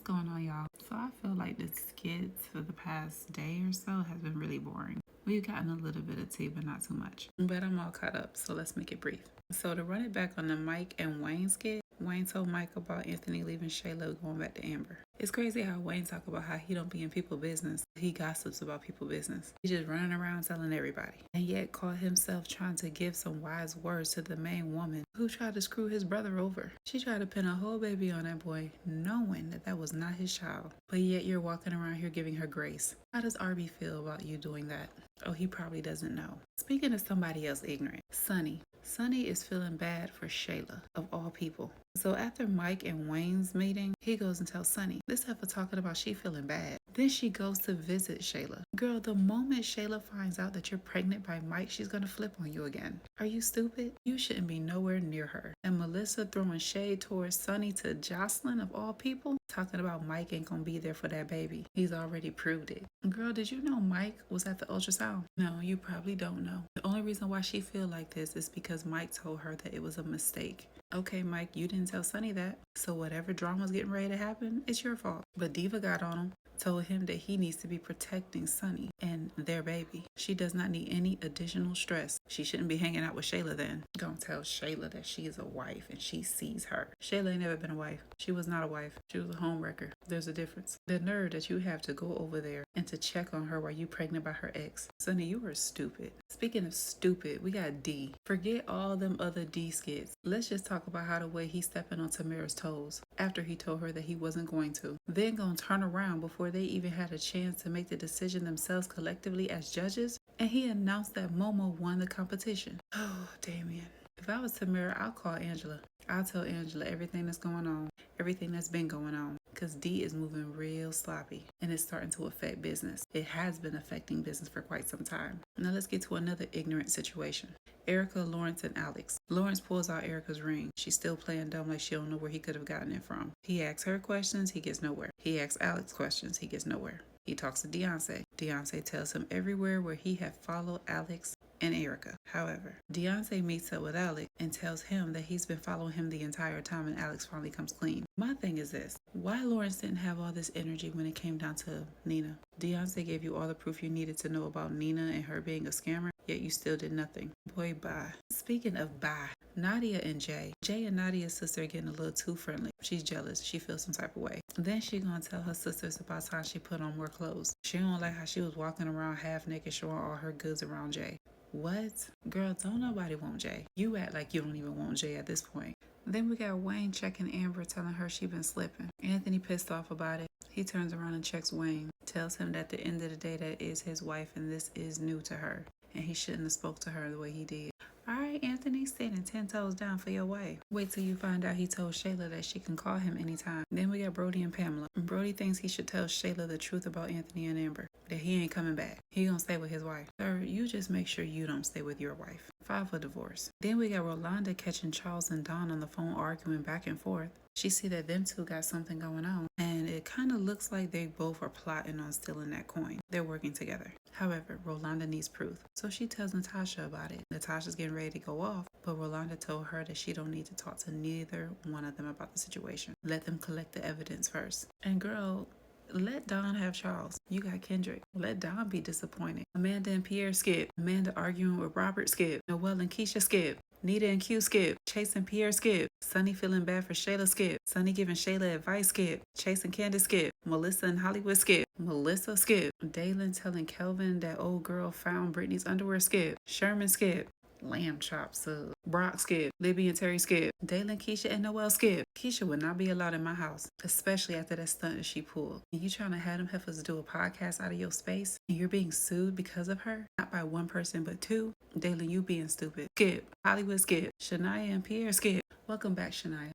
going on, y'all? So I feel like the skits for the past day or so has been really boring. We've gotten a little bit of tea, but not too much. But I'm all caught up, so let's make it brief. So to run it back on the Mike and Wayne skit, Wayne told Mike about Anthony leaving Shayla going back to Amber. It's crazy how Wayne talk about how he don't be in people business. He gossips about people business. He just running around telling everybody. And yet caught himself trying to give some wise words to the main woman who tried to screw his brother over. She tried to pin a whole baby on that boy, knowing that that was not his child. But yet you're walking around here giving her grace. How does Arby feel about you doing that? Oh, he probably doesn't know. Speaking of somebody else ignorant, Sonny. Sonny is feeling bad for Shayla, of all people. So after Mike and Wayne's meeting, he goes and tells Sonny, this heifer talking about she feeling bad. Then she goes to visit Shayla. Girl, the moment Shayla finds out that you're pregnant by Mike, she's gonna flip on you again. Are you stupid? You shouldn't be nowhere near her. And Melissa throwing shade towards Sonny to Jocelyn, of all people, talking about Mike ain't gonna be there for that baby. He's already proved it. Girl, did you know Mike was at the ultrasound? No, you probably don't know. The only reason why she feel like this is because Mike told her that it was a mistake. Okay, Mike, you didn't tell Sonny that. So whatever drama's getting ready to happen, it's your fault. But Diva got on him. Told him that he needs to be protecting Sonny and their baby. She does not need any additional stress. She shouldn't be hanging out with Shayla then. Gonna tell Shayla that she is a wife and she sees her. Shayla ain't never been a wife. She was not a wife. She was a homewrecker. There's a difference. The nerve that you have to go over there and to check on her while you pregnant by her ex. Sonny, you are stupid. Speaking of stupid, we got D. Forget all them other D skits. Let's just talk about how the way he stepping on Tamara's toes after he told her that he wasn't going to. Then gonna turn around before they even had a chance to make the decision themselves collectively as judges, and he announced that Momo won the competition. Oh, Damien. If I was Tamara, I'll call Angela. I'll tell Angela everything that's going on, everything that's been going on, because D is moving real sloppy, and it's starting to affect business. It has been affecting business for quite some time. Now let's get to another ignorant situation. Erica, Lawrence, and Alex. Lawrence pulls out Erica's ring. She's still playing dumb like she don't know where he could have gotten it from. He asks her questions, he gets nowhere. He asks Alex questions, he gets nowhere. He talks to Deontay. Deontay tells him everywhere where he had followed Alex and Erica. However, Deontay meets up with Alex and tells him that he's been following him the entire time, and Alex finally comes clean. My thing is this. Why Lawrence didn't have all this energy when it came down to Nina? Deontay gave you all the proof you needed to know about Nina and her being a scammer, yet you still did nothing. Boy, bye. Speaking of bye, Nadia and Jay. Jay and Nadia's sister are getting a little too friendly. She's jealous. She feels some type of way. Then she gonna tell her sisters about time she put on more clothes. She don't like how she was walking around half naked showing all her goods around Jay. What? Girl, don't nobody want Jay. You act like you don't even want Jay at this point. Then we got Wayne checking Amber, telling her she been slipping. Anthony pissed off about it. He turns around and checks Wayne. Tells him that at the end of the day that is his wife and this is new to her. And he shouldn't have spoke to her the way he did. Alright, Anthony, standing 10 toes down for your wife. Wait till you find out he told Shayla that she can call him anytime. Then we got Brody and Pamela. Brody thinks he should tell Shayla the truth about Anthony and Amber. That he ain't coming back. He gonna stay with his wife. Sir, you just make sure you don't stay with your wife. File for divorce. Then we got Rolanda catching Charles and Dawn on the phone arguing back and forth. She see that them two got something going on, and it kind of looks like they both are plotting on stealing that coin. They're working together. However, Rolanda needs proof, so she tells Natasha about it. Natasha's getting ready to go off, but Rolanda told her that she don't need to talk to neither one of them about the situation. Let them collect the evidence first. And girl, let Dawn have Charles. You got Kendrick. Let Dawn be disappointed. Amanda and Pierre skip. Amanda arguing with Robert skip. Noelle and Keisha skip. Nita and Q skip. Chase and Pierre skip. Sonny feeling bad for Shayla skip. Sonny giving Shayla advice skip. Chase and Candace skip. Melissa and Hollywood skip. Melissa skip. Dalen telling Kelvin that old girl found Brittany's underwear skip. Sherman skip. Lamb chop sub. Brock skip. Libby and Terry skip. Dalen, Keisha, and Noelle skip. Keisha would not be allowed in my house, especially after that stunt that she pulled. And you trying to have them heifers do a podcast out of your space, and you're being sued because of her? Not by one person, but two? Dalen, you being stupid. Skip. Hollywood skip. Shania and Pierre skip. Welcome back, Shania.